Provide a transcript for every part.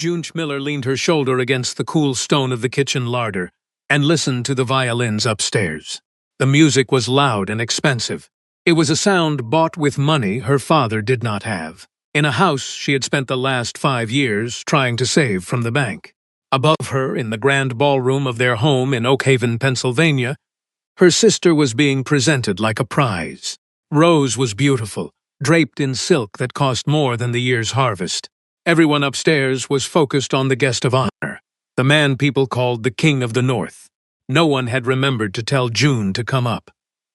June Miller leaned her shoulder against the cool stone of the kitchen larder and listened to the violins upstairs. The music was loud and expensive. It was a sound bought with money her father did not have, in a house she had spent the last 5 years trying to save from the bank. Above her, in the grand ballroom of their home in Oak Haven, Pennsylvania, her sister was being presented like a prize. Rose was beautiful, draped in silk that cost more than the year's harvest. Everyone upstairs was focused on the guest of honor, the man people called the King of the North. No one had remembered to tell June to come up.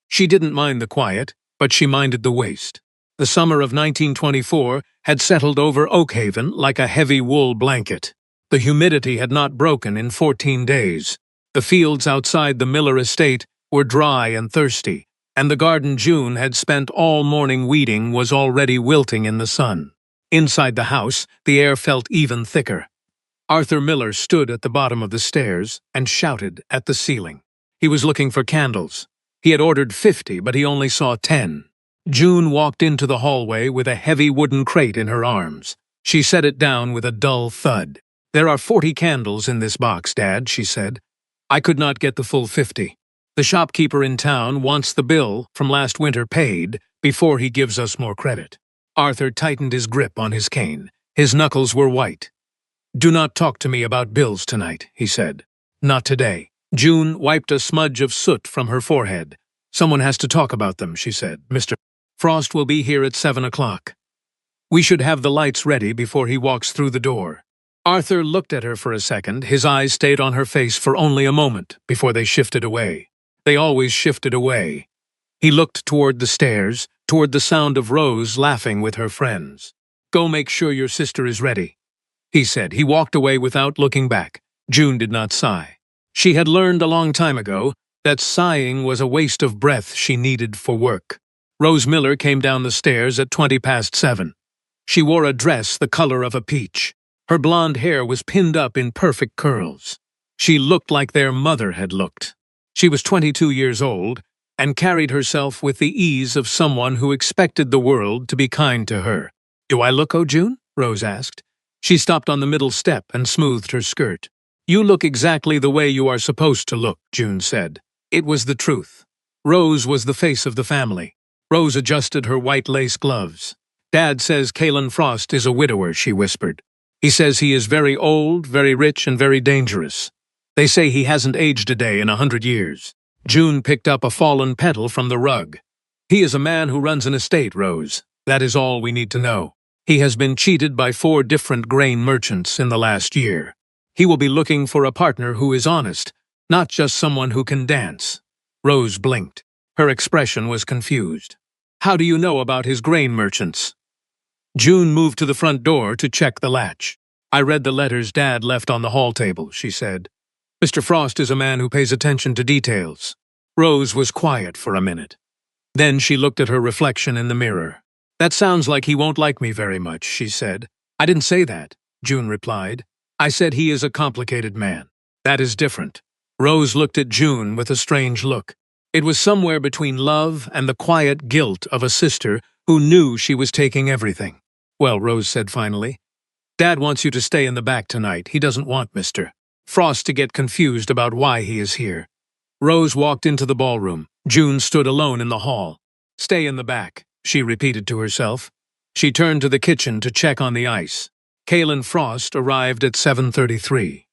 She didn't mind the quiet, but she minded the waste. The summer of 1924 had settled over Oak Haven like a heavy wool blanket. The humidity had not broken in 14 days. The fields outside the Miller estate were dry and thirsty, and the garden June had spent all morning weeding was already wilting in the sun. Inside the house, the air felt even thicker. Arthur Miller stood at the bottom of the stairs and shouted at the ceiling. He was looking for candles. He had ordered 50, but he only saw 10. June walked into the hallway with a heavy wooden crate in her arms. She set it down with a dull thud. "There are 40 candles in this box, Dad," she said. "I could not get the full 50. The shopkeeper in town wants the bill from last winter paid before he gives us more credit." Arthur tightened his grip on his cane. His knuckles were white. "Do not talk to me about bills tonight," he said. "Not today." June wiped a smudge of soot from her forehead. "Someone has to talk about them," she said. "Mr. Frost will be here at 7 o'clock. We should have the lights ready before he walks through the door." Arthur looked at her for a second. His eyes stayed on her face for only a moment before they shifted away. They always shifted away. He looked toward the stairs, toward the sound of Rose laughing with her friends. "Go make sure your sister is ready," he said. He walked away without looking back. June did not sigh. She had learned a long time ago that sighing was a waste of breath she needed for work. Rose Miller came down the stairs at 20 past 7. She wore a dress the color of a peach. Her blonde hair was pinned up in perfect curls. She looked like their mother had looked. She was 22 years old and carried herself with the ease of someone who expected the world to be kind to her. "Do I look, June?" Rose asked. She stopped on the middle step and smoothed her skirt. "You look exactly the way you are supposed to look," June said. It was the truth. Rose was the face of the family. Rose adjusted her white lace gloves. "Dad says Kalen Frost is a widower," she whispered. "He says he is very old, very rich, and very dangerous. They say he hasn't aged a day in 100 years. June picked up a fallen petal from the rug. "He is a man who runs an estate, Rose. That is all we need to know. He has been cheated by 4 different grain merchants in the last year. He will be looking for a partner who is honest, not just someone who can dance." Rose blinked. Her expression was confused. "How do you know about his grain merchants?" June moved to the front door to check the latch. "I read the letters Dad left on the hall table," she said. "Mr. Frost is a man who pays attention to details." Rose was quiet for a minute. Then she looked at her reflection in the mirror. "That sounds like he won't like me very much," she said. "I didn't say that," June replied. "I said he is a complicated man. That is different." Rose looked at June with a strange look. It was somewhere between love and the quiet guilt of a sister who knew she was taking everything. "Well," Rose said finally, "Dad wants you to stay in the back tonight. He doesn't want Mr. Frost to get confused about why he is here." Rose walked into the ballroom. June stood alone in the hall. "Stay in the back," she repeated to herself. She turned to the kitchen to check on the ice. Kalen Frost arrived at 7:33.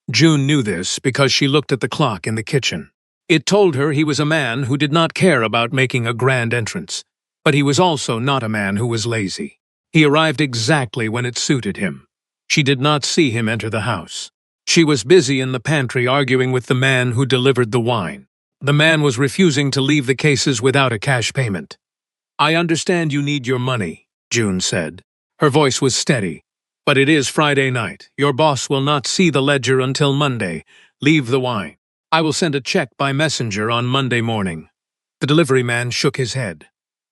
June knew this because she looked at the clock in the kitchen. It told her he was a man who did not care about making a grand entrance, but he was also not a man who was lazy. He arrived exactly when it suited him. She did not see him enter the house. She was busy in the pantry arguing with the man who delivered the wine. The man was refusing to leave the cases without a cash payment. "I understand you need your money," June said. Her voice was steady. "But it is Friday night. Your boss will not see the ledger until Monday. Leave the wine. I will send a check by messenger on Monday morning." The delivery man shook his head.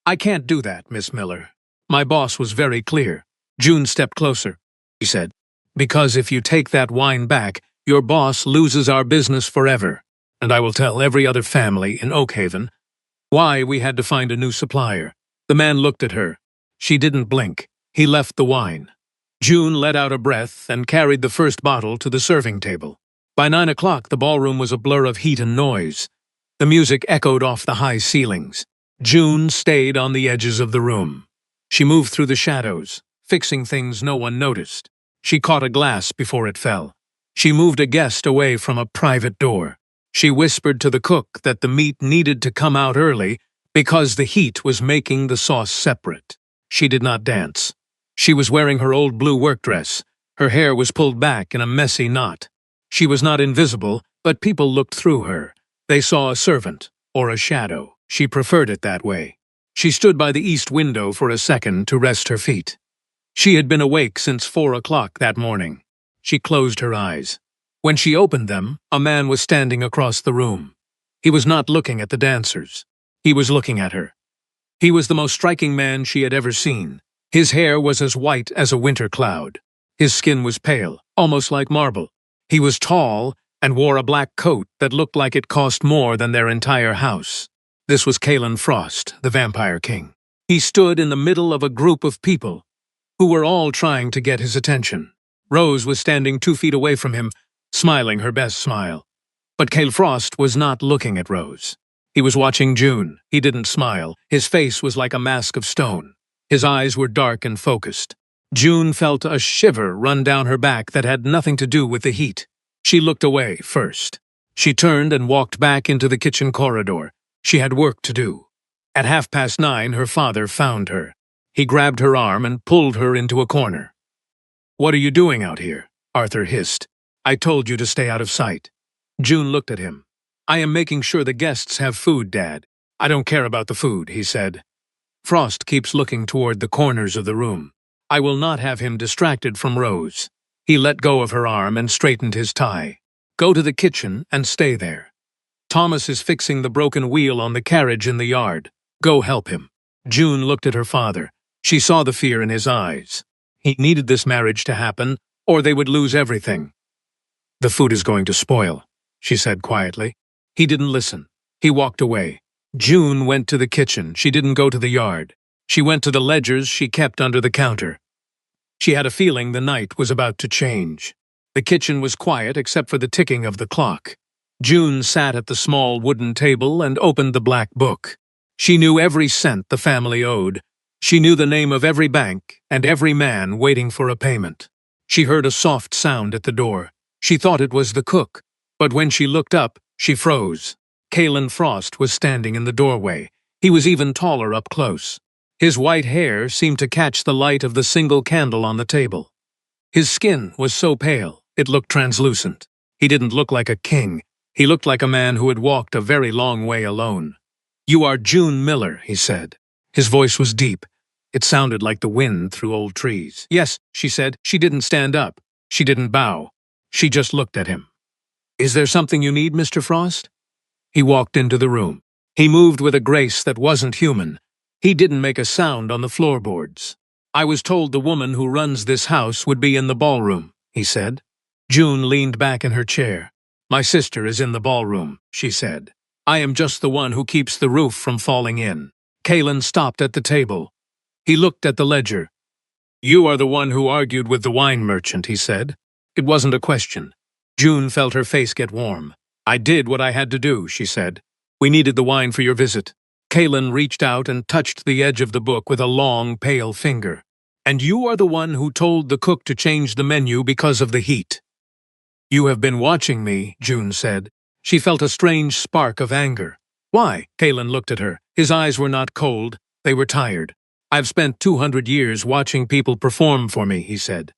"I can't do that, Miss Miller. My boss was very clear." June stepped closer. He said, "Because if you take that wine back, your boss loses our business forever, and I will tell every other family in Oak Haven why we had to find a new supplier." The man looked at her. She didn't blink. He left the wine. June let out a breath and carried the first bottle to the serving table. By 9 o'clock, the ballroom was a blur of heat and noise. The music echoed off the high ceilings. June stayed on the edges of the room. She moved through the shadows, fixing things no one noticed. She caught a glass before it fell. She moved a guest away from a private door. She whispered to the cook that the meat needed to come out early because the heat was making the sauce separate. She did not dance. She was wearing her old blue work dress. Her hair was pulled back in a messy knot. She was not invisible, but people looked through her. They saw a servant, or a shadow. She preferred it that way. She stood by the east window for a second to rest her feet. She had been awake since 4 o'clock that morning. She closed her eyes. When she opened them, a man was standing across the room. He was not looking at the dancers. He was looking at her. He was the most striking man she had ever seen. His hair was as white as a winter cloud. His skin was pale, almost like marble. He was tall and wore a black coat that looked like it cost more than their entire house. This was Kalen Frost, the Vampire King. He stood in the middle of a group of people who were all trying to get his attention. Rose was standing 2 feet away from him, smiling her best smile. But Kalen Frost was not looking at Rose. He was watching June. He didn't smile. His face was like a mask of stone. His eyes were dark and focused. June felt a shiver run down her back that had nothing to do with the heat. She looked away first. She turned and walked back into the kitchen corridor. She had work to do. At 9:30, her father found her. He grabbed her arm and pulled her into a corner. "What are you doing out here?" Arthur hissed. "I told you to stay out of sight." June looked at him. "I am making sure the guests have food, Dad." "I don't care about the food," he said. Frost keeps looking toward the corners of the room. "I will not have him distracted from Rose." He let go of her arm and straightened his tie. "Go to the kitchen and stay there. Thomas is fixing the broken wheel on the carriage in the yard. Go help him." June looked at her father. She saw the fear in his eyes. He needed this marriage to happen, or they would lose everything. "The food is going to spoil," she said quietly. He didn't listen. He walked away. June went to the kitchen. She didn't go to the yard. She went to the ledgers she kept under the counter. She had a feeling the night was about to change. The kitchen was quiet except for the ticking of the clock. June sat at the small wooden table and opened the black book. She knew every cent the family owed. She knew the name of every bank and every man waiting for a payment. She heard a soft sound at the door. She thought it was the cook, but when she looked up, she froze. Kalen Frost was standing in the doorway. He was even taller up close. His white hair seemed to catch the light of the single candle on the table. His skin was so pale, it looked translucent. He didn't look like a king. He looked like a man who had walked a very long way alone. "You are June Miller," he said. His voice was deep. It sounded like the wind through old trees. "Yes," she said. She didn't stand up. She didn't bow. She just looked at him. "Is there something you need, Mr. Frost?" He walked into the room. He moved with a grace that wasn't human. He didn't make a sound on the floorboards. "I was told the woman who runs this house would be in the ballroom," he said. June leaned back in her chair. "My sister is in the ballroom," she said. "I am just the one who keeps the roof from falling in." Kalen stopped at the table. He looked at the ledger. "You are the one who argued with the wine merchant," he said. It wasn't a question. June felt her face get warm. "I did what I had to do," she said. "We needed the wine for your visit." Kalen reached out and touched the edge of the book with a long, pale finger. "And you are the one who told the cook to change the menu because of the heat." "You have been watching me," June said. She felt a strange spark of anger. "Why?" Kalen looked at her. His eyes were not cold. They were tired. "I've spent 200 years watching people perform for me," he said.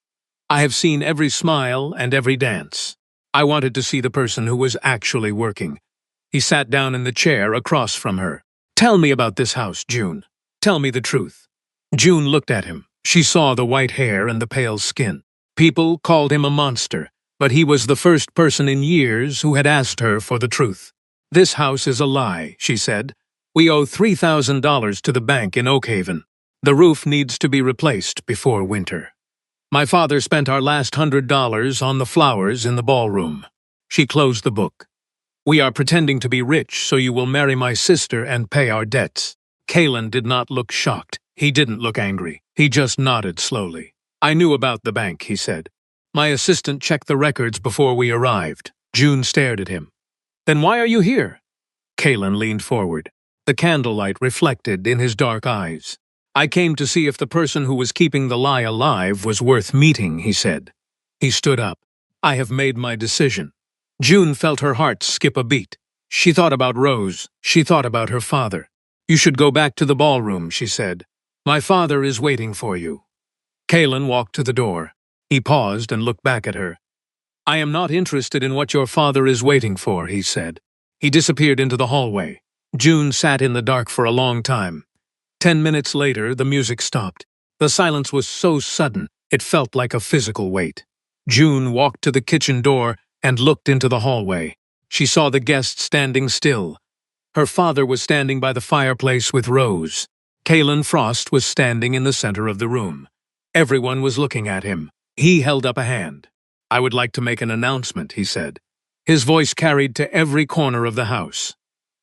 "I have seen every smile and every dance. I wanted to see the person who was actually working." He sat down in the chair across from her. "Tell me about this house, June. Tell me the truth." June looked at him. She saw the white hair and the pale skin. People called him a monster, but he was the first person in years who had asked her for the truth. "This house is a lie," she said. "We owe $3,000 to the bank in Oakhaven. The roof needs to be replaced before winter. My father spent our last $100 on the flowers in the ballroom." She closed the book. "We are pretending to be rich so you will marry my sister and pay our debts." Kalen did not look shocked. He didn't look angry. He just nodded slowly. I knew about the bank, he said. My assistant checked the records before we arrived. June stared at him. Then why are you here? Kalen leaned forward. The candlelight reflected in his dark eyes. I came to see if the person who was keeping the lie alive was worth meeting, he said. He stood up. I have made my decision. June felt her heart skip a beat. She thought about Rose. She thought about her father. You should go back to the ballroom, she said. My father is waiting for you. Kalen walked to the door. He paused and looked back at her. I am not interested in what your father is waiting for, he said. He disappeared into the hallway. June sat in the dark for a long time. 10 minutes later, the music stopped. The silence was so sudden, it felt like a physical weight. June walked to the kitchen door and looked into the hallway. She saw the guests standing still. Her father was standing by the fireplace with Rose. Kalen Frost was standing in the center of the room. Everyone was looking at him. He held up a hand. I would like to make an announcement, he said. His voice carried to every corner of the house.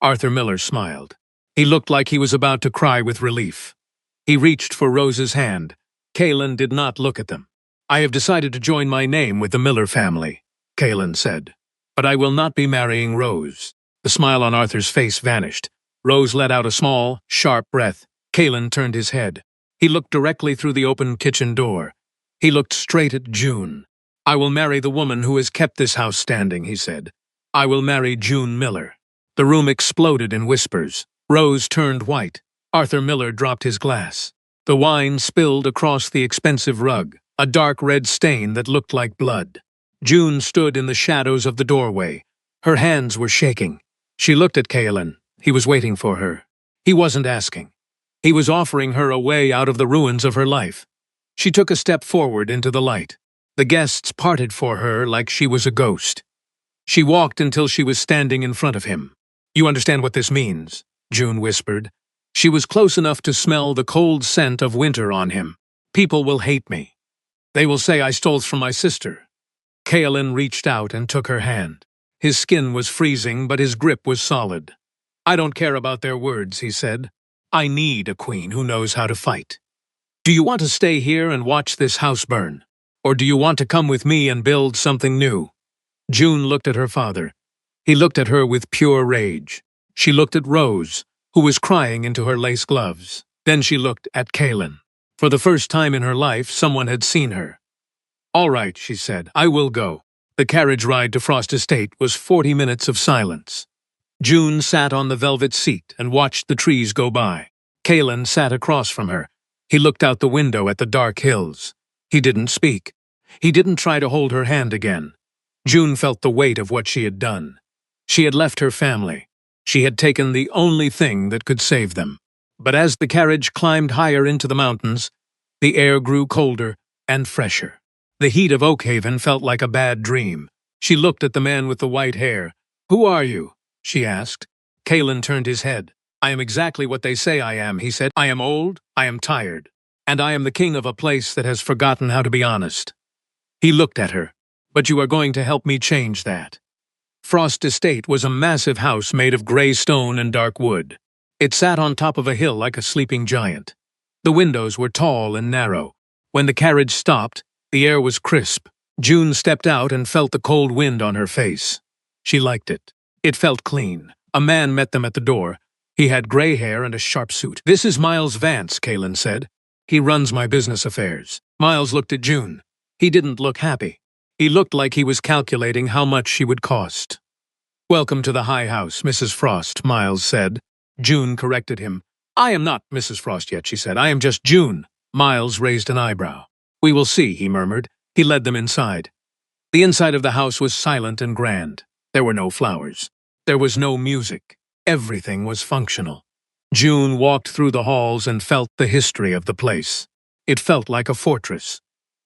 Arthur Miller smiled. He looked like he was about to cry with relief. He reached for Rose's hand. Kalen did not look at them. I have decided to join my name with the Miller family, Kalen said. But I will not be marrying Rose. The smile on Arthur's face vanished. Rose let out a small, sharp breath. Kalen turned his head. He looked directly through the open kitchen door. He looked straight at June. I will marry the woman who has kept this house standing, he said. I will marry June Miller. The room exploded in whispers. Rose turned white. Arthur Miller dropped his glass. The wine spilled across the expensive rug, a dark red stain that looked like blood. June stood in the shadows of the doorway. Her hands were shaking. She looked at Kalen. He was waiting for her. He wasn't asking. He was offering her a way out of the ruins of her life. She took a step forward into the light. The guests parted for her like she was a ghost. She walked until she was standing in front of him. You understand what this means? June whispered. She was close enough to smell the cold scent of winter on him. People will hate me. They will say I stole from my sister. Kalen reached out and took her hand. His skin was freezing, but his grip was solid. I don't care about their words, he said. I need a queen who knows how to fight. Do you want to stay here and watch this house burn? Or do you want to come with me and build something new? June looked at her father. He looked at her with pure rage. She looked at Rose, who was crying into her lace gloves. Then she looked at Kalen. For the first time in her life, someone had seen her. All right, she said, I will go. The carriage ride to Frost Estate was 40 minutes of silence. June sat on the velvet seat and watched the trees go by. Kalen sat across from her. He looked out the window at the dark hills. He didn't speak. He didn't try to hold her hand again. June felt the weight of what she had done. She had left her family. She had taken the only thing that could save them. But as the carriage climbed higher into the mountains, the air grew colder and fresher. The heat of Oakhaven felt like a bad dream. She looked at the man with the white hair. Who are you? She asked. Kalen turned his head. I am exactly what they say I am, he said. I am old, I am tired, and I am the king of a place that has forgotten how to be honest. He looked at her. But you are going to help me change that. Frost Estate was a massive house made of gray stone and dark wood. It sat on top of a hill like a sleeping giant. The windows were tall and narrow. When the carriage stopped, the air was crisp. June stepped out and felt the cold wind on her face. She liked it. It felt clean. A man met them at the door. He had gray hair and a sharp suit. This is Miles Vance, Kalen said. He runs my business affairs. Miles looked at June. He didn't look happy. He looked like he was calculating how much she would cost. Welcome to the High House, Mrs. Frost, Miles said. June corrected him. I am not Mrs. Frost yet, she said. I am just June. Miles raised an eyebrow. We will see, he murmured. He led them inside. The inside of the house was silent and grand. There were no flowers. There was no music. Everything was functional. June walked through the halls and felt the history of the place. It felt like a fortress.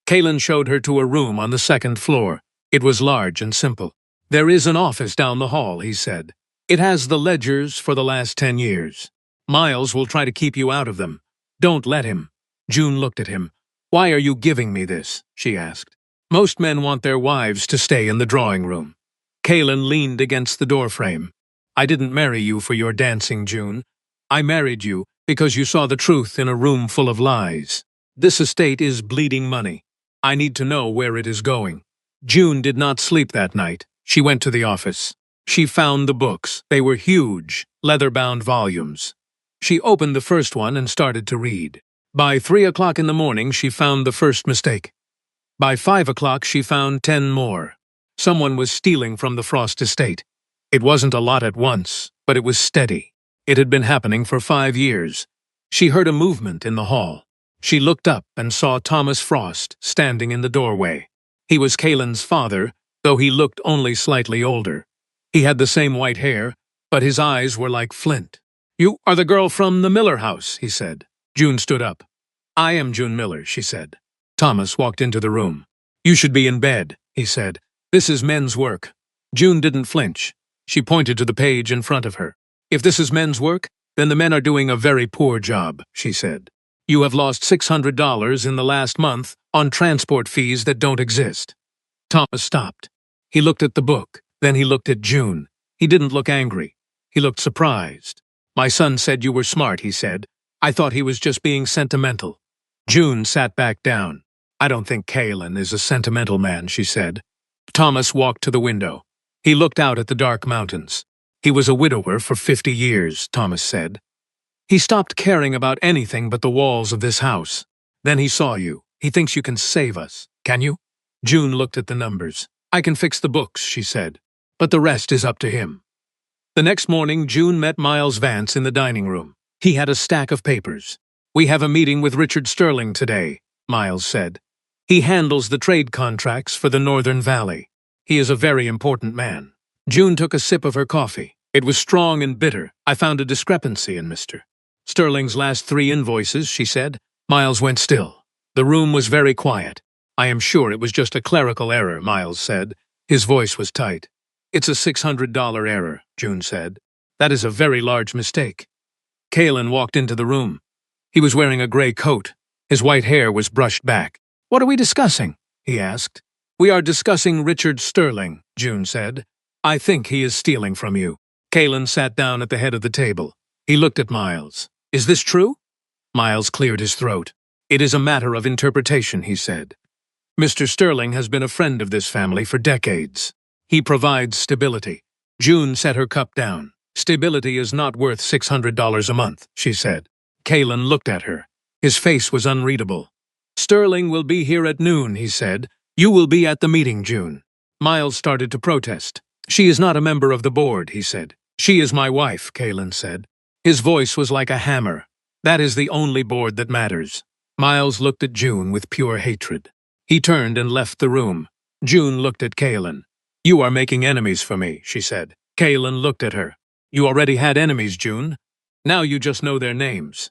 Kalen showed her to a room on the second floor. It was large and simple. There is an office down the hall, he said. It has the ledgers for the last 10 years. Miles will try to keep you out of them. Don't let him. June looked at him. Why are you giving me this? She asked. Most men want their wives to stay in the drawing room. Kalen leaned against the doorframe. I didn't marry you for your dancing, June. I married you because you saw the truth in a room full of lies. This estate is bleeding money. I need to know where it is going. June did not sleep that night. She went to the office. She found the books. They were huge, leather-bound volumes. She opened the first one and started to read. By 3 o'clock in the morning, she found the first mistake. By 5 o'clock, she found 10 more. Someone was stealing from the Frost estate. It wasn't a lot at once, but it was steady. It had been happening for 5 years. She heard a movement in the hall. She looked up and saw Thomas Frost standing in the doorway. He was Kaylin's father, though he looked only slightly older. He had the same white hair, but his eyes were like flint. "You are the girl from the Miller house," he said. June stood up. "I am June Miller," she said. Thomas walked into the room. "You should be in bed," he said. "This is men's work." June didn't flinch. She pointed to the page in front of her. "If this is men's work, then the men are doing a very poor job," she said. "You have lost $600 in the last month on transport fees that don't exist." Thomas stopped. He looked at the book, then he looked at June. He didn't look angry. He looked surprised. "My son said you were smart," he said. "I thought he was just being sentimental." June sat back down. "I don't think Kaylin is a sentimental man," she said. Thomas walked to the window. He looked out at the dark mountains. "He was a widower for 50 years, Thomas said. He stopped caring about anything but the walls of this house. Then he saw you. He thinks you can save us. Can you?" June looked at the numbers. "I can fix the books," she said. "But the rest is up to him." The next morning, June met Miles Vance in the dining room. He had a stack of papers. "We have a meeting with Richard Sterling today," Miles said. "He handles the trade contracts for the Northern Valley. He is a very important man." June took a sip of her coffee. It was strong and bitter. "I found a discrepancy in Mr. Sterling's last 3 invoices," she said. Miles went still. The room was very quiet. "I am sure it was just a clerical error," Miles said. His voice was tight. "It's a $600 error," June said. "That is a very large mistake." Kaylin walked into the room. He was wearing a gray coat. His white hair was brushed back. "What are we discussing?" he asked. "We are discussing Richard Sterling," June said. "I think he is stealing from you." Kaylin sat down at the head of the table. He looked at Miles. "Is this true?" Miles cleared his throat. "It is a matter of interpretation," he said. "Mr. Sterling has been a friend of this family for decades. He provides stability." June set her cup down. "Stability is not worth $600 a month," she said. Kaylin looked at her. His face was unreadable. "Sterling will be here at noon," he said. "You will be at the meeting, June." Miles started to protest. "She is not a member of the board," he said. "She is my wife," Kaylin said. His voice was like a hammer. "That is the only board that matters." Miles looked at June with pure hatred. He turned and left the room. June looked at Kaylin. "You are making enemies for me," she said. Kaylin looked at her. "You already had enemies, June. Now you just know their names."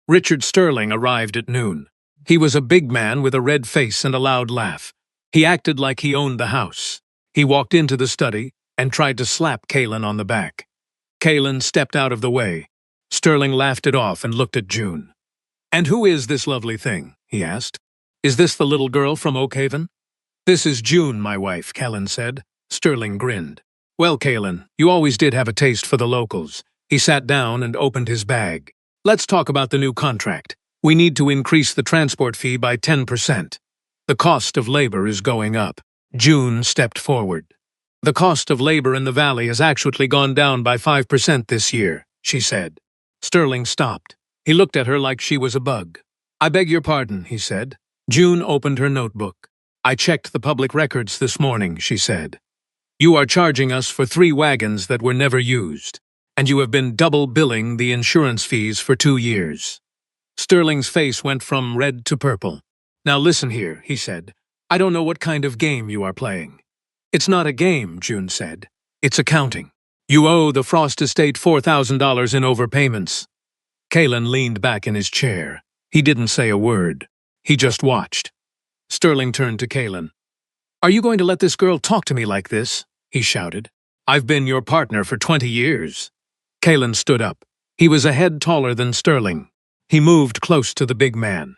Richard Sterling arrived at noon. He was a big man with a red face and a loud laugh. He acted like he owned the house. He walked into the study and tried to slap Kaylin on the back. Kaylin stepped out of the way. Sterling laughed it off and looked at June. "And who is this lovely thing?" he asked. "Is this the little girl from Oakhaven?" "This is June, my wife," Kaylin said. Sterling grinned. "Well, Kaylin, you always did have a taste for the locals." He sat down and opened his bag. "Let's talk about the new contract. We need to increase the transport fee by 10%. The cost of labor is going up." June stepped forward. "The cost of labor in the valley has actually gone down by 5% this year," she said. Sterling stopped. He looked at her like she was a bug. "I beg your pardon," he said. June opened her notebook. "I checked the public records this morning," she said. "You are charging us for 3 wagons that were never used, and you have been double billing the insurance fees for 2 years. Sterling's face went from red to purple. "Now listen here," he said. "I don't know what kind of game you are playing." "It's not a game," June said. "It's accounting. You owe the Frost estate $4,000 in overpayments." Kaylin leaned back in his chair. He didn't say a word. He just watched. Sterling turned to Kaylin. "Are you going to let this girl talk to me like this?" he shouted. "I've been your partner for 20 years. Kaylin stood up. He was a head taller than Sterling. He moved close to the big man.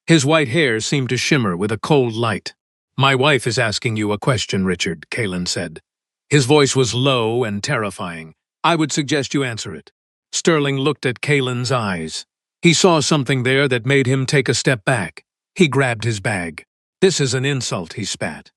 His white hair seemed to shimmer with a cold light. "My wife is asking you a question, Richard," Kaylin said. His voice was low and terrifying. "I would suggest you answer it." Sterling looked at Kaylin's eyes. He saw something there that made him take a step back. He grabbed his bag. "This is an insult," he spat.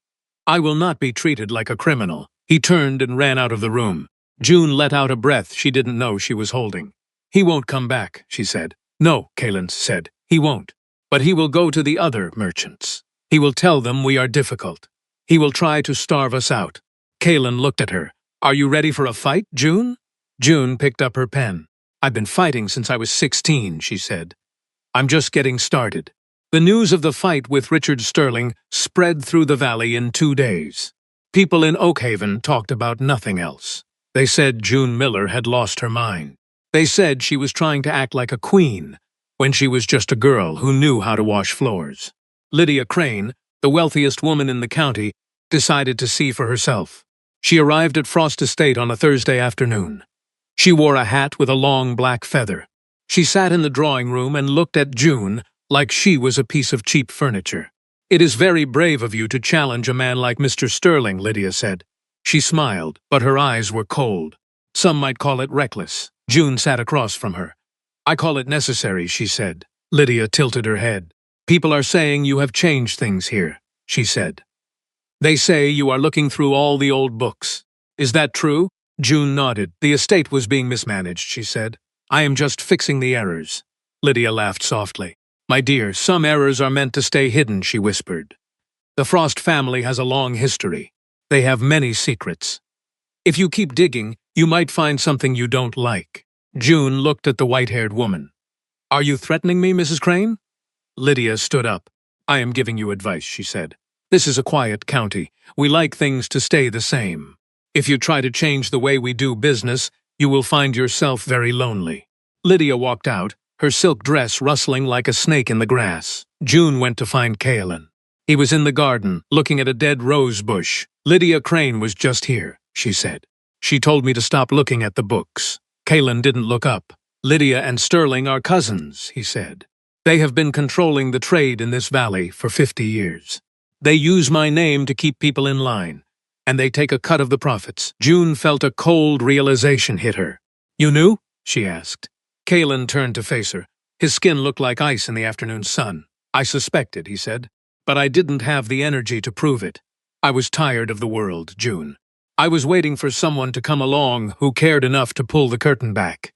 "I will not be treated like a criminal." He turned and ran out of the room. June let out a breath she didn't know she was holding. "He won't come back," she said. "No," Kalen said. "He won't. But he will go to the other merchants. He will tell them we are difficult. He will try to starve us out." Kalen looked at her. "Are you ready for a fight, June?" June picked up her pen. "I've been fighting since I was 16, she said. "I'm just getting started." The news of the fight with Richard Sterling spread through the valley in 2 days. People in Oakhaven talked about nothing else. They said June Miller had lost her mind. They said she was trying to act like a queen when she was just a girl who knew how to wash floors. Lydia Crane, the wealthiest woman in the county, decided to see for herself. She arrived at Frost Estate on a Thursday afternoon. She wore a hat with a long black feather. She sat in the drawing room and looked at June like she was a piece of cheap furniture. "It is very brave of you to challenge a man like Mr. Sterling," Lydia said. She smiled, but her eyes were cold. "Some might call it reckless." June sat across from her. "I call it necessary," she said. Lydia tilted her head. "People are saying you have changed things here," she said. "They say you are looking through all the old books. Is that true?" June nodded. "The estate was being mismanaged," she said. "I am just fixing the errors." Lydia laughed softly. "My dear, some errors are meant to stay hidden," she whispered. "The Frost family has a long history. They have many secrets. If you keep digging, you might find something you don't like." June looked at the white-haired woman. "Are you threatening me, Mrs. Crane?" Lydia stood up. "I am giving you advice," she said. "This is a quiet county. We like things to stay the same. If you try to change the way we do business, you will find yourself very lonely." Lydia walked out, her silk dress rustling like a snake in the grass. June went to find Kalen. He was in the garden, looking at a dead rose bush. "Lydia Crane was just here," she said. "She told me to stop looking at the books." Kalen didn't look up. "Lydia and Sterling are cousins," he said. "They have been controlling the trade in this valley for 50 years. They use my name to keep people in line, and they take a cut of the profits." June felt a cold realization hit her. "You knew?" she asked. Kalen turned to face her. His skin looked like ice in the afternoon sun. "I suspected," he said, "but I didn't have the energy to prove it. I was tired of the world, June. I was waiting for someone to come along who cared enough to pull the curtain back.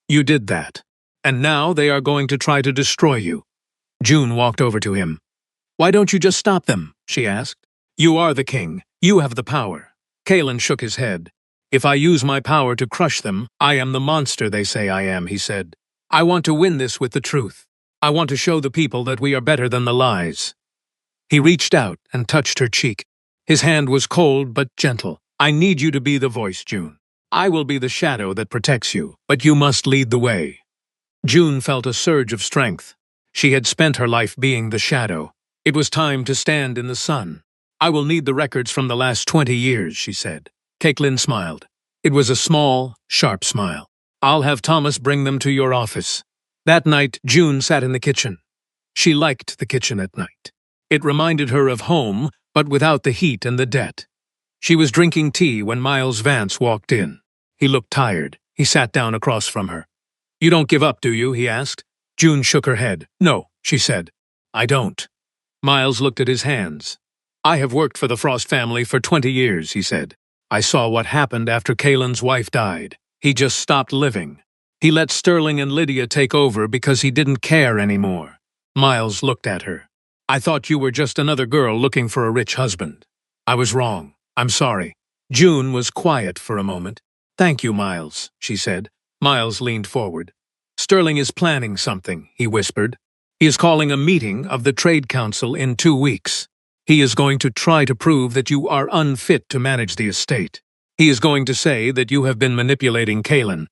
You did that. And now they are going to try to destroy you." June walked over to him. "Why don't you just stop them?" she asked. "You are the king. You have the power." Kalen shook his head. "If I use my power to crush them, I am the monster they say I am," he said. "I want to win this with the truth. I want to show the people that we are better than the lies." He reached out and touched her cheek. His hand was cold but gentle. "I need you to be the voice, June. I will be the shadow that protects you, but you must lead the way." June felt a surge of strength. She had spent her life being the shadow. It was time to stand in the sun. "I will need the records from the last 20 years, she said. Caitlin smiled. It was a small, sharp smile. "I'll have Thomas bring them to your office." That night, June sat in the kitchen. She liked the kitchen at night. It reminded her of home, but without the heat and the debt. She was drinking tea when Miles Vance walked in. He looked tired. He sat down across from her. "You don't give up, do you?" he asked. June shook her head. "No," she said. "I don't." Miles looked at his hands. "I have worked for the Frost family for 20 years, he said. "I saw what happened after Kaylin's wife died. He just stopped living. He let Sterling and Lydia take over because he didn't care anymore." Miles looked at her. "I thought you were just another girl looking for a rich husband. I was wrong. I'm sorry." June was quiet for a moment. "Thank you, Miles," she said. Miles leaned forward. "Sterling is planning something," he whispered. "He is calling a meeting of the Trade Council in 2 weeks. He is going to try to prove that you are unfit to manage the estate. He is going to say that you have been manipulating Kaylin.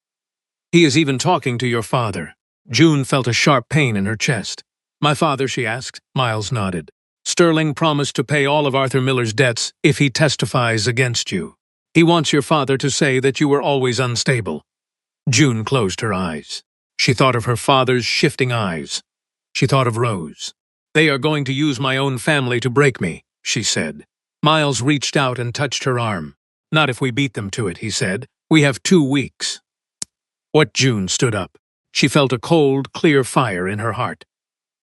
He is even talking to your father." June felt a sharp pain in her chest. "My father?" she asked. Miles nodded. "Sterling promised to pay all of Arthur Miller's debts if he testifies against you. He wants your father to say that you were always unstable." June closed her eyes. She thought of her father's shifting eyes. She thought of Rose. "They are going to use my own family to break me," she said. Miles reached out and touched her arm. "Not if we beat them to it," he said. "We have 2 weeks." What? June stood up. She felt a cold, clear fire in her heart.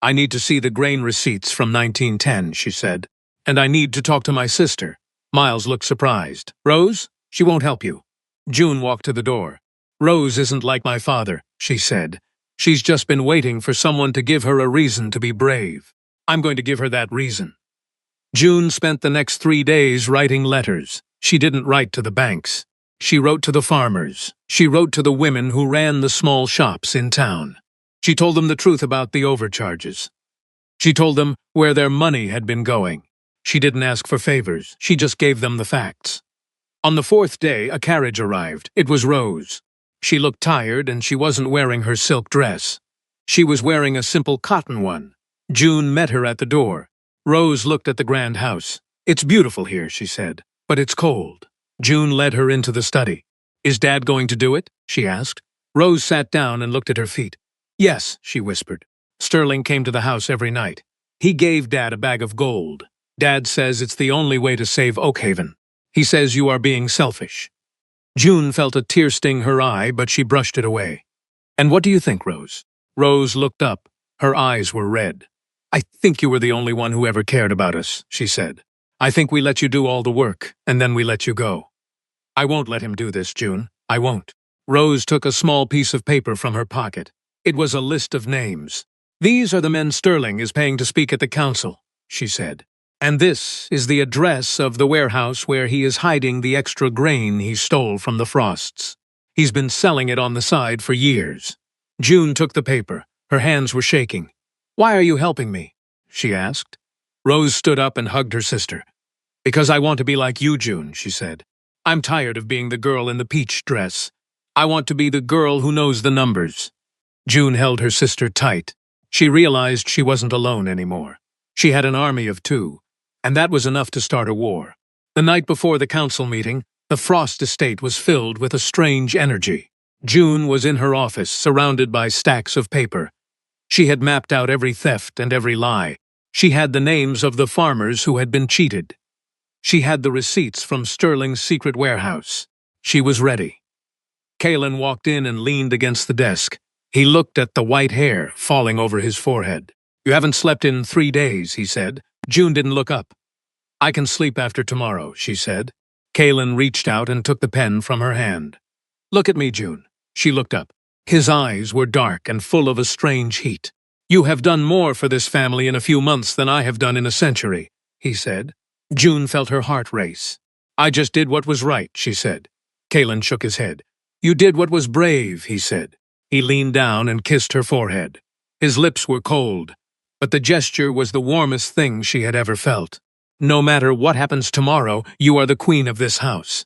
I need to see the grain receipts from 1910, she said. And I need to talk to my sister. Miles looked surprised. Rose? She won't help you. June walked to the door. Rose isn't like my father, she said. She's just been waiting for someone to give her a reason to be brave. I'm going to give her that reason. June spent the next 3 days writing letters. She didn't write to the banks. She wrote to the farmers. She wrote to the women who ran the small shops in town. She told them the truth about the overcharges. She told them where their money had been going. She didn't ask for favors. She just gave them the facts. On the 4th day, a carriage arrived. It was Rose. She looked tired and she wasn't wearing her silk dress. She was wearing a simple cotton one. June met her at the door. Rose looked at the grand house. It's beautiful here, she said, but it's cold. June led her into the study. Is Dad going to do it? She asked. Rose sat down and looked at her feet. Yes, she whispered. Sterling came to the house every night. He gave Dad a bag of gold. Dad says it's the only way to save Oakhaven. He says you are being selfish. June felt a tear sting her eye, but she brushed it away. And what do you think, Rose? Rose looked up. Her eyes were red. I think you were the only one who ever cared about us, she said. I think we let you do all the work, and then we let you go. I won't let him do this, June. I won't. Rose took a small piece of paper from her pocket. It was a list of names. These are the men Sterling is paying to speak at the council, she said. And this is the address of the warehouse where he is hiding the extra grain he stole from the Frosts. He's been selling it on the side for years. June took the paper. Her hands were shaking. Why are you helping me? She asked. Rose stood up and hugged her sister. Because I want to be like you, June, she said. I'm tired of being the girl in the peach dress. I want to be the girl who knows the numbers. June held her sister tight. She realized she wasn't alone anymore. She had an army of 2, and that was enough to start a war. The night before the council meeting, the Frost estate was filled with a strange energy. June was in her office, surrounded by stacks of paper. She had mapped out every theft and every lie. She had the names of the farmers who had been cheated. She had the receipts from Sterling's secret warehouse. She was ready. Kalen walked in and leaned against the desk. He looked at the white hair falling over his forehead. You haven't slept in 3 days, he said. June didn't look up. I can sleep after tomorrow, she said. Kalen reached out and took the pen from her hand. Look at me, June. She looked up. His eyes were dark and full of a strange heat. You have done more for this family in a few months than I have done in a century, he said. June felt her heart race. I just did what was right, she said. Kalen shook his head. You did what was brave, he said. He leaned down and kissed her forehead. His lips were cold, but the gesture was the warmest thing she had ever felt. No matter what happens tomorrow, you are the queen of this house.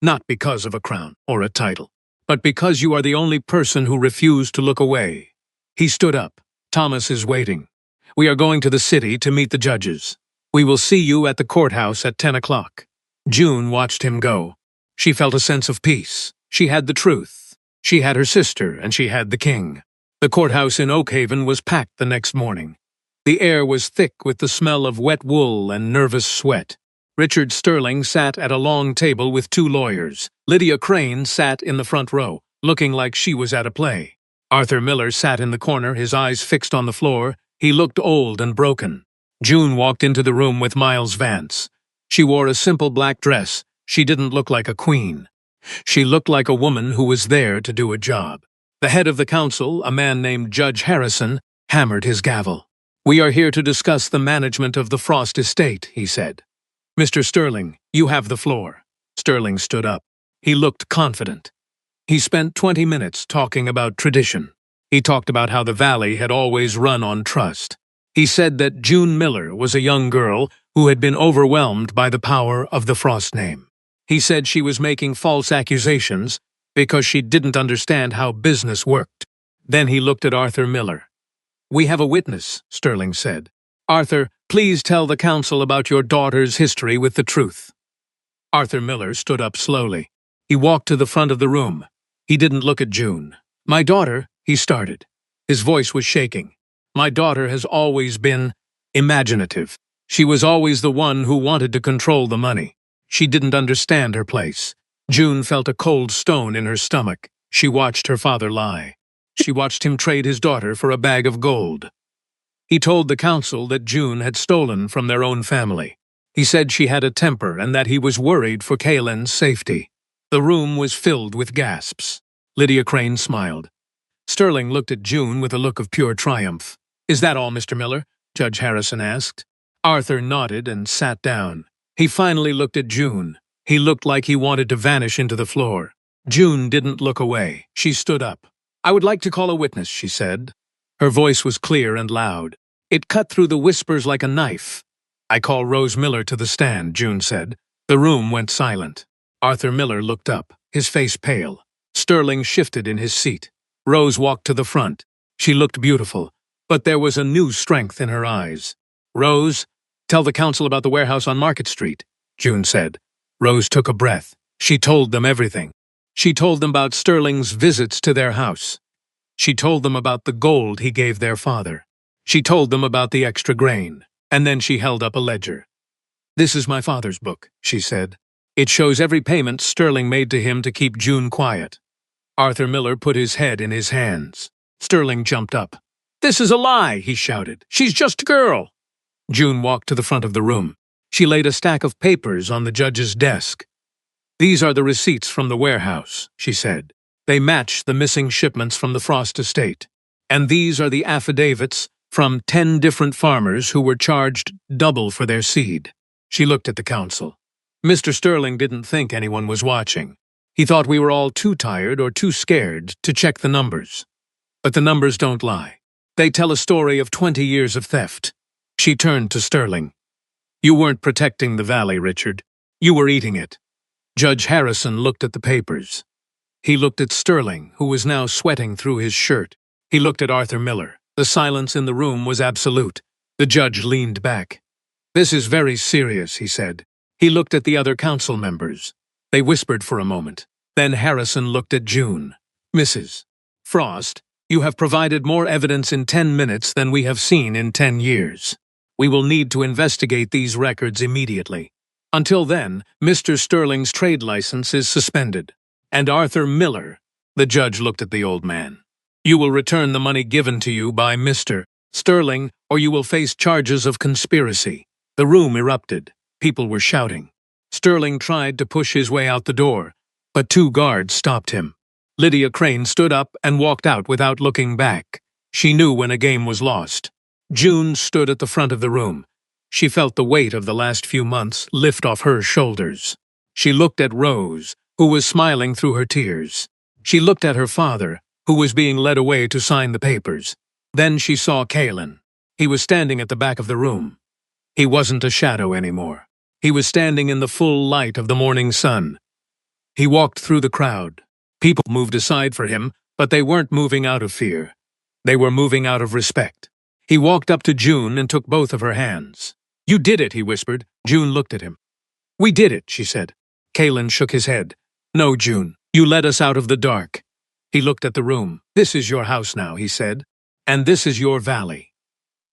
Not because of a crown or a title, but because you are the only person who refused to look away. He stood up. Thomas is waiting. We are going to the city to meet the judges. We will see you at the courthouse at 10 o'clock. June watched him go. She felt a sense of peace. She had the truth. She had her sister, and she had the king. The courthouse in Oakhaven was packed the next morning. The air was thick with the smell of wet wool and nervous sweat. Richard Sterling sat at a long table with 2 lawyers. Lydia Crane sat in the front row, looking like she was at a play. Arthur Miller sat in the corner, his eyes fixed on the floor. He looked old and broken. June walked into the room with Miles Vance. She wore a simple black dress. She didn't look like a queen. She looked like a woman who was there to do a job. The head of the council, a man named Judge Harrison, hammered his gavel. We are here to discuss the management of the Frost estate, he said. Mr. Sterling, you have the floor. Sterling stood up. He looked confident. He spent 20 minutes talking about tradition. He talked about how the valley had always run on trust. He said that June Miller was a young girl who had been overwhelmed by the power of the Frost name. He said she was making false accusations because she didn't understand how business worked. Then he looked at Arthur Miller. We have a witness, Sterling said. Arthur, please tell the council about your daughter's history with the truth. Arthur Miller stood up slowly. He walked to the front of the room. He didn't look at June. My daughter, he started. His voice was shaking. My daughter has always been imaginative. She was always the one who wanted to control the money. She didn't understand her place. June felt a cold stone in her stomach. She watched her father lie. She watched him trade his daughter for a bag of gold. He told the council that June had stolen from their own family. He said she had a temper and that he was worried for Kaylin's safety. The room was filled with gasps. Lydia Crane smiled. Sterling looked at June with a look of pure triumph. "Is that all, Mr. Miller?" Judge Harrison asked. Arthur nodded and sat down. He finally looked at June. He looked like he wanted to vanish into the floor. June didn't look away. She stood up. "I would like to call a witness," she said. Her voice was clear and loud. It cut through the whispers like a knife. "I call Rose Miller to the stand," June said. The room went silent. Arthur Miller looked up, his face pale. Sterling shifted in his seat. Rose walked to the front. She looked beautiful, but there was a new strength in her eyes. "Rose, tell the council about the warehouse on Market Street," June said. Rose took a breath. She told them everything. She told them about Sterling's visits to their house. She told them about the gold he gave their father. She told them about the extra grain, and then she held up a ledger. "This is my father's book," she said. "It shows every payment Sterling made to him to keep June quiet." Arthur Miller put his head in his hands. Sterling jumped up. "This is a lie," he shouted. "She's just a girl." June walked to the front of the room. She laid a stack of papers on the judge's desk. "These are the receipts from the warehouse," she said. "They match the missing shipments from the Frost estate. And these are the affidavits from 10 different farmers who were charged double for their seed." She looked at the council. Mr. Sterling didn't think anyone was watching. He thought we were all too tired or too scared to check the numbers. But the numbers don't lie. They tell a story of 20 years of theft. She turned to Sterling. "You weren't protecting the valley, Richard. You were eating it." Judge Harrison looked at the papers. He looked at Sterling, who was now sweating through his shirt. He looked at Arthur Miller. The silence in the room was absolute. The judge leaned back. "This is very serious," he said. He looked at the other council members. They whispered for a moment. Then Harrison looked at June. "Mrs. Frost, you have provided more evidence in 10 minutes than we have seen in 10 years. We will need to investigate these records immediately. Until then, Mr. Sterling's trade license is suspended. And Arthur Miller," the judge looked at the old man, "you will return the money given to you by Mr. Sterling, or you will face charges of conspiracy." The room erupted. People were shouting. Sterling tried to push his way out the door, but 2 guards stopped him. Lydia Crane stood up and walked out without looking back. She knew when a game was lost. June stood at the front of the room. She felt the weight of the last few months lift off her shoulders. She looked at Rose, who was smiling through her tears. She looked at her father, who was being led away to sign the papers. Then she saw Kaylin. He was standing at the back of the room. He wasn't a shadow anymore. He was standing in the full light of the morning sun. He walked through the crowd. People moved aside for him, but they weren't moving out of fear. They were moving out of respect. He walked up to June and took both of her hands. "You did it," he whispered. June looked at him. "We did it," she said. Kaylin shook his head. "No, June, you led us out of the dark." He looked at the room. "This is your house now," he said. "And this is your valley."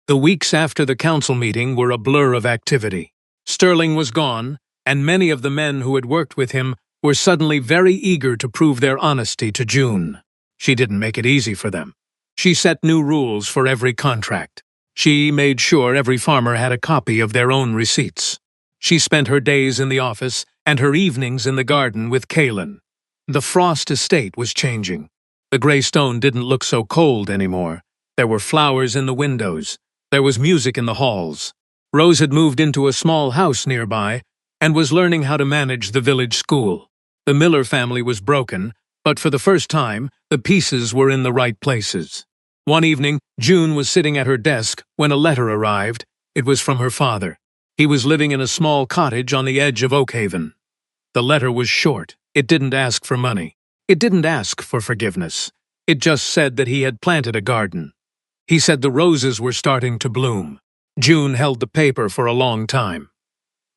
The weeks after the council meeting were a blur of activity. Sterling was gone, and many of the men who had worked with him were suddenly very eager to prove their honesty to June. She didn't make it easy for them. She set new rules for every contract. She made sure every farmer had a copy of their own receipts. She spent her days in the office and her evenings in the garden with Kaylin. The Frost estate was changing. The gray stone didn't look so cold anymore. There were flowers in the windows. There was music in the halls. Rose had moved into a small house nearby and was learning how to manage the village school. The Miller family was broken, but for the first time, the pieces were in the right places. One evening, June was sitting at her desk when a letter arrived. It was from her father. He was living in a small cottage on the edge of Oakhaven. The letter was short. It didn't ask for money. It didn't ask for forgiveness. It just said that he had planted a garden. He said the roses were starting to bloom. June held the paper for a long time.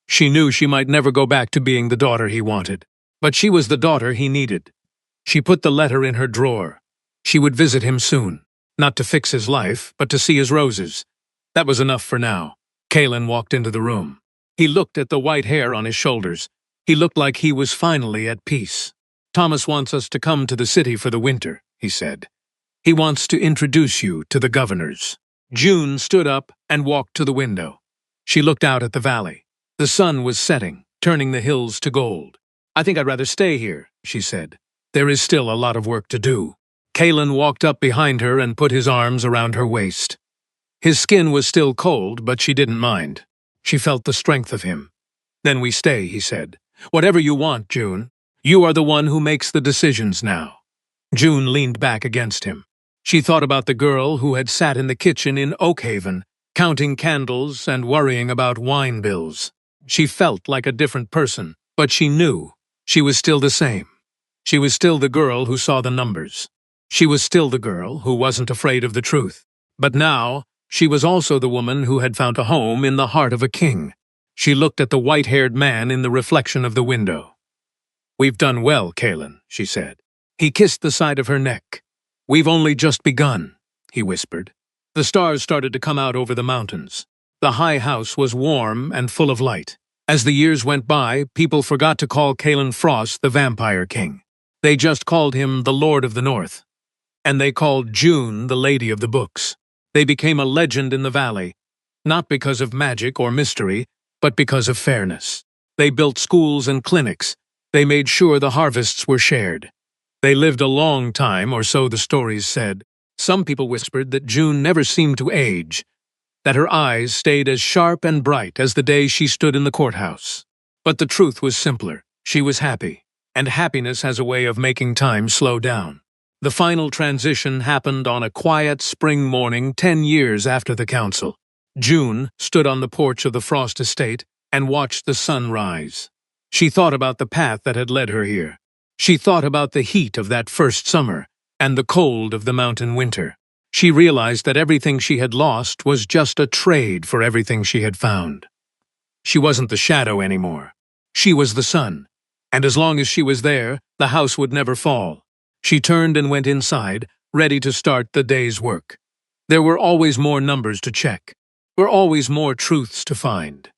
She knew she might never go back to being the daughter he wanted, but she was the daughter he needed. She put the letter in her drawer. She would visit him soon, not to fix his life, but to see his roses. That was enough for now. Kaylin walked into the room. He looked at the white hair on his shoulders. He looked like he was finally at peace. "Thomas wants us to come to the city for the winter," he said. "He wants to introduce you to the governors." June stood up and walked to the window. She looked out at the valley. The sun was setting, turning the hills to gold. "I think I'd rather stay here," she said. "There is still a lot of work to do." Kalen walked up behind her and put his arms around her waist. His skin was still cold, but she didn't mind. She felt the strength of him. "Then we stay," he said. "Whatever you want, June. You are the one who makes the decisions now." June leaned back against him. She thought about the girl who had sat in the kitchen in Oakhaven, counting candles and worrying about wine bills. She felt like a different person, but she knew she was still the same. She was still the girl who saw the numbers. She was still the girl who wasn't afraid of the truth. But now, she was also the woman who had found a home in the heart of a king. She looked at the white-haired man in the reflection of the window. "We've done well, Kalen," she said. He kissed the side of her neck. "We've only just begun," he whispered. The stars started to come out over the mountains. The high house was warm and full of light. As the years went by, people forgot to call Kalen Frost the Vampire King. They just called him the Lord of the North. And they called June the Lady of the Books. They became a legend in the valley, not because of magic or mystery, but because of fairness. They built schools and clinics. They made sure the harvests were shared. They lived a long time, or so the stories said. Some people whispered that June never seemed to age, that her eyes stayed as sharp and bright as the day she stood in the courthouse. But the truth was simpler. She was happy, and happiness has a way of making time slow down. The final transition happened on a quiet spring morning 10 years after the council. June stood on the porch of the Frost estate and watched the sun rise. She thought about the path that had led her here. She thought about the heat of that first summer and the cold of the mountain winter. She realized that everything she had lost was just a trade for everything she had found. She wasn't the shadow anymore. She was the sun, and as long as she was there, the house would never fall. She turned and went inside, ready to start the day's work. There were always more numbers to check. There were always more truths to find.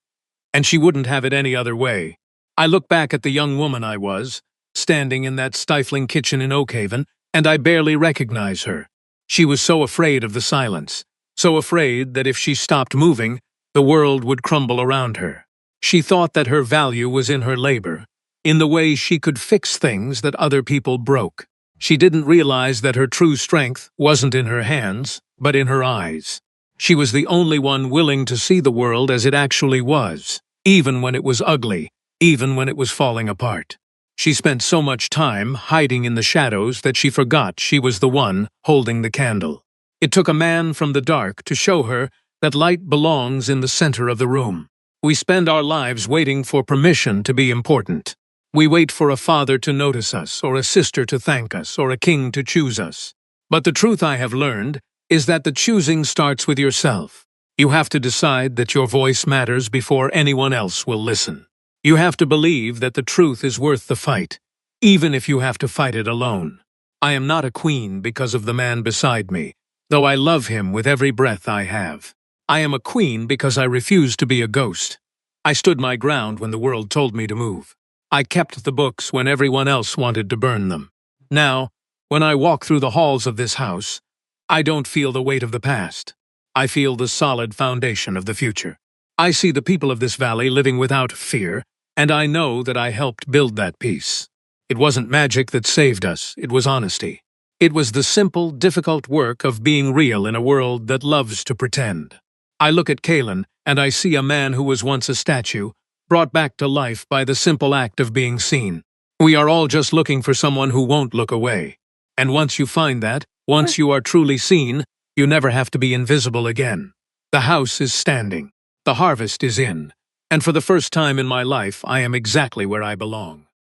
And she wouldn't have it any other way. I look back at the young woman I was, standing in that stifling kitchen in Oakhaven, and I barely recognize her. She was so afraid of the silence, so afraid that if she stopped moving, the world would crumble around her. She thought that her value was in her labor, in the way she could fix things that other people broke. She didn't realize that her true strength wasn't in her hands, but in her eyes. She was the only one willing to see the world as it actually was, even when it was ugly, even when it was falling apart. She spent so much time hiding in the shadows that she forgot she was the one holding the candle. It took a man from the dark to show her that light belongs in the center of the room. We spend our lives waiting for permission to be important. We wait for a father to notice us, or a sister to thank us, or a king to choose us. But the truth I have learned is that the choosing starts with yourself. You have to decide that your voice matters before anyone else will listen. You have to believe that the truth is worth the fight, even if you have to fight it alone. I am not a queen because of the man beside me, though I love him with every breath I have. I am a queen because I refuse to be a ghost. I stood my ground when the world told me to move. I kept the books when everyone else wanted to burn them. Now, when I walk through the halls of this house, I don't feel the weight of the past. I feel the solid foundation of the future. I see the people of this valley living without fear, and I know that I helped build that peace. It wasn't magic that saved us, it was honesty. It was the simple, difficult work of being real in a world that loves to pretend. I look at Kalen, and I see a man who was once a statue, brought back to life by the simple act of being seen. We are all just looking for someone who won't look away. And once you find that, once you are truly seen, you never have to be invisible again. The house is standing. The harvest is in. And for the first time in my life, I am exactly where I belong.